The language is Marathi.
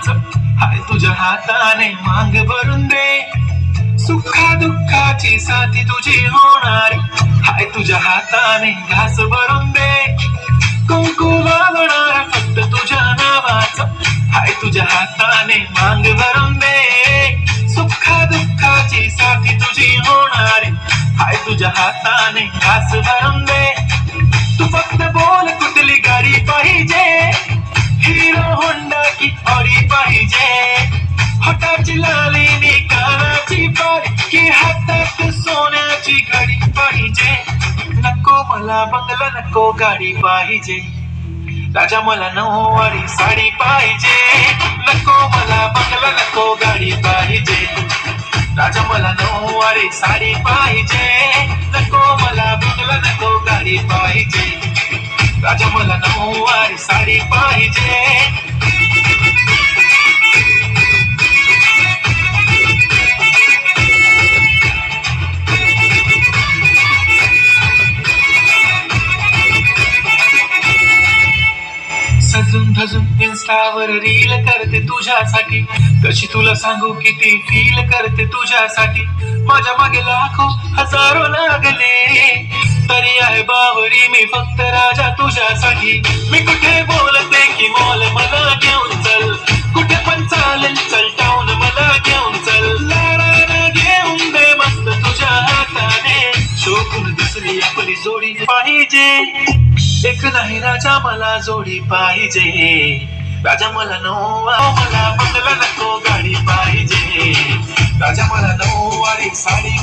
नावाचं हाय तुझ्या हाताने मांग भरून दे सुखा दुःखाची साथी तुझी होणार हाय तुझ्या हाताने घास भरून दे कुंकू लावणार फक्त तुझ्या नावाचं हाय तुझ्या हाताने मांग भरून दे सुखा दुःखाची साथी तुझी होणार हाय तुझ्या हाताने घास भरून दे तू फक्त बोल कुठली गाडी पाहिजे हिरो होंडा की ऑडी पाहिजे हाताची लाली नी कानाची बारी की हातात सोन्याची घडी पाहिजे नको मला बंगला नको गाडी पाहिजे राजा मला नऊवारी साडी पाहिजे नको मला बंगला नको गाडी पाहिजे राजा मला नऊवारी साडी पाहिजे नको मला बंगला नको गाडी पाहिजे राजा मला नऊवारी साडी पाहिजे सजून धजून इन्स्टावर रील करते तुझ्यासाठी कशी तुला सांगू किती फील करते तुझ्यासाठी माझ्या मागे लाखो हजारो लागले तरी आहे बावरी मी फक्त राजा तुझ्यासाठी मी कुठे बोलते की मॉल मला घेऊन चल कुठे पण चालेल चल टाऊन मला घेऊन चल लाडानं घेऊन दे मस्त तुझ्या हाताने शोकून दिसली आपली जोडी पाहिजे एक नाही राजा मला जोडी पाहिजे राजा मला मला बंगला नको गाडी पाहिजे राजा मला नऊवारी साडी